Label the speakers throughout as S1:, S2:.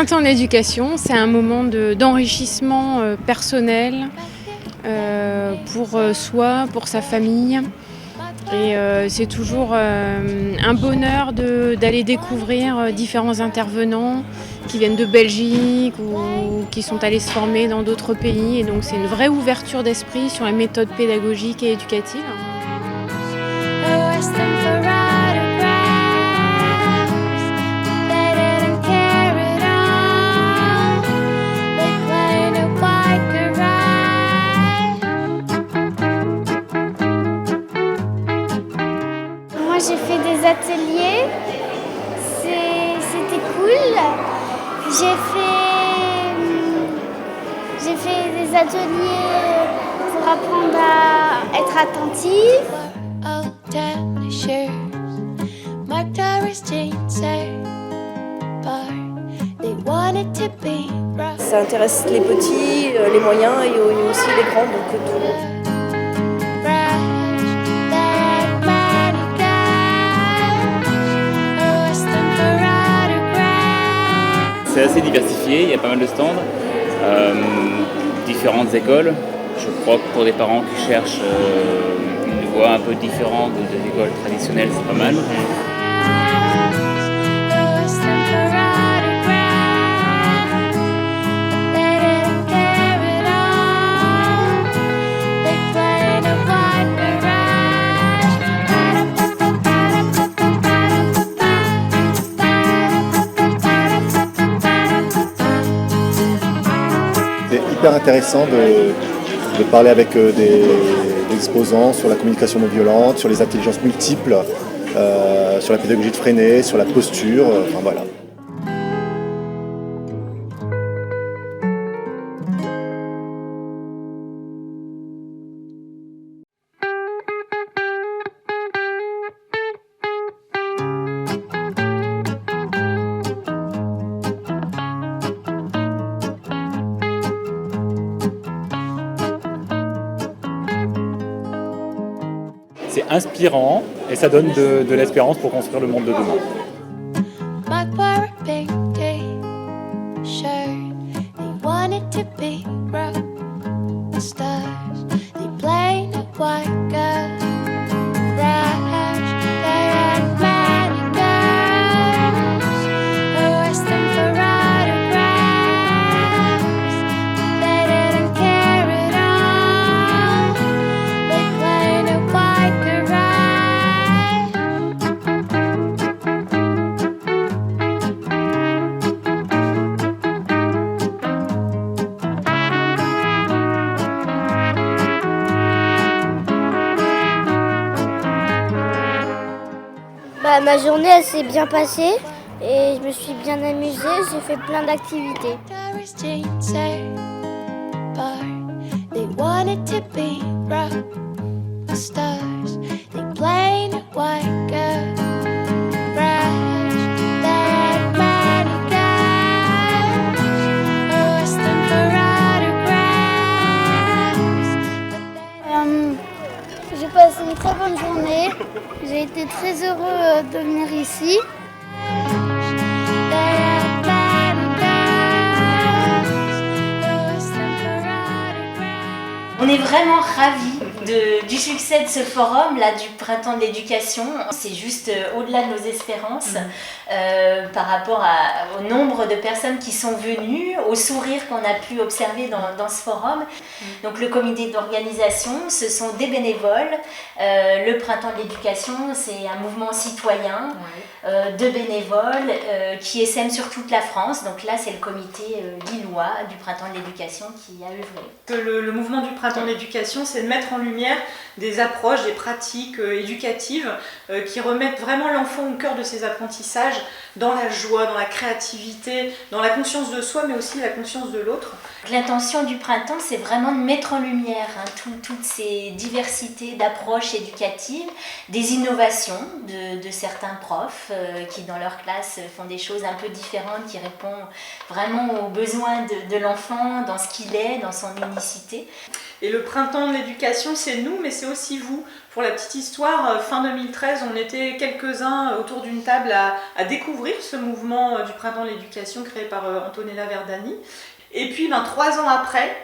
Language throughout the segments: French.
S1: printemps de l'éducation, c'est un moment d'enrichissement personnel pour soi, pour sa famille. Et c'est toujours un bonheur d'aller découvrir différents intervenants qui viennent de Belgique ou qui sont allés se former dans d'autres pays. Et donc c'est une vraie ouverture d'esprit sur les méthodes pédagogiques et éducatives.
S2: Moi j'ai fait des ateliers, c'était cool. J'ai fait des ateliers pour apprendre à être attentive.
S3: Ça intéresse les petits, les moyens et aussi les grands, donc tout le monde.
S4: C'est assez diversifié, il y a pas mal de stands, différentes écoles. Je crois que pour des parents qui cherchent une voie un peu différente des écoles traditionnelles, c'est pas mal.
S5: C'est hyper intéressant de parler avec des exposants sur la communication non violente, sur les intelligences multiples, sur la pédagogie de Freinet, sur la posture, enfin voilà.
S6: C'est inspirant et ça donne de l'espérance pour construire le monde de demain.
S2: Ma journée elle s'est bien passée et je me suis bien amusée, j'ai fait plein d'activités. J'ai passé une très bonne journée, j'ai été très heureux de venir ici.
S7: On est vraiment ravis du succès de ce forum là, du printemps de l'éducation. C'est juste au-delà de nos espérances par rapport au nombre de personnes qui sont venues, au sourire qu'on a pu observer dans ce forum. Donc le comité d'organisation, ce sont des bénévoles. Le printemps de l'éducation, c'est un mouvement citoyen de bénévoles qui essaiment sur toute la France. Donc là, c'est le comité lillois du printemps de l'éducation qui a œuvré.
S8: Le mouvement du printemps de l'éducation, c'est de mettre en lumière des approches, des pratiques éducatives qui remettent vraiment l'enfant au cœur de ses apprentissages, dans la joie, dans la créativité, dans la conscience de soi, mais aussi la conscience de l'autre.
S7: L'intention du printemps, c'est vraiment de mettre en lumière toutes ces diversités d'approches éducatives, des innovations de certains profs qui, dans leur classe, font des choses un peu différentes, qui répondent vraiment aux besoins de l'enfant, dans ce qu'il est, dans son unicité.
S8: Et le printemps de l'éducation, c'est nous, mais c'est aussi vous. Pour la petite histoire, fin 2013, on était quelques-uns autour d'une table à découvrir ce mouvement du Printemps de l'éducation créé par Antonella Verdani. Et puis 3 ans après,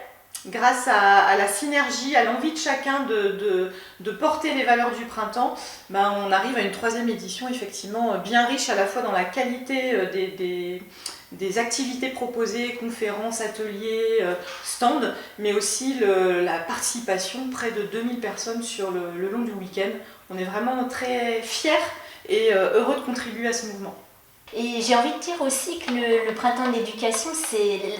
S8: grâce à la synergie, à l'envie de chacun de porter les valeurs du printemps, on arrive à une 3e édition effectivement bien riche à la fois dans la qualité des activités proposées, conférences, ateliers, stands, mais aussi la participation, près de 2000 personnes sur le long du week-end. On est vraiment très fiers et heureux de contribuer à ce mouvement.
S7: Et j'ai envie de dire aussi que le printemps de l'éducation,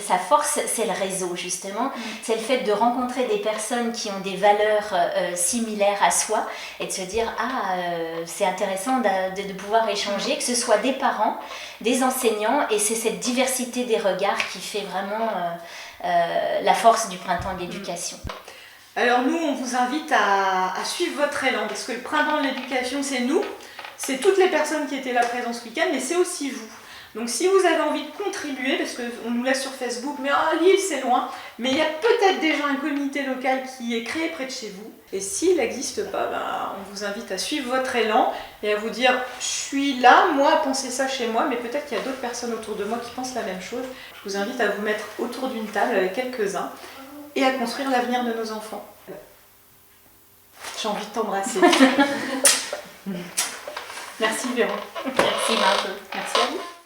S7: sa force, c'est le réseau justement. C'est le fait de rencontrer des personnes qui ont des valeurs similaires à soi et de se dire c'est intéressant de pouvoir échanger, que ce soit des parents, des enseignants, et c'est cette diversité des regards qui fait vraiment la force du printemps de l'éducation.
S8: Alors nous, on vous invite à suivre votre élan, parce que le printemps de l'éducation, c'est nous. C'est toutes les personnes qui étaient là présentes ce week-end, mais c'est aussi vous. Donc si vous avez envie de contribuer, parce qu'on nous laisse sur Facebook, mais Lille c'est loin, mais il y a peut-être déjà un comité local qui est créé près de chez vous. Et s'il n'existe pas, on vous invite à suivre votre élan et à vous dire « je suis là, moi, à penser ça chez moi, mais peut-être qu'il y a d'autres personnes autour de moi qui pensent la même chose ». Je vous invite à vous mettre autour d'une table avec quelques-uns et à construire l'avenir de nos enfants. J'ai envie de t'embrasser. Merci Véro.
S7: Merci Margot.
S8: Merci à vous.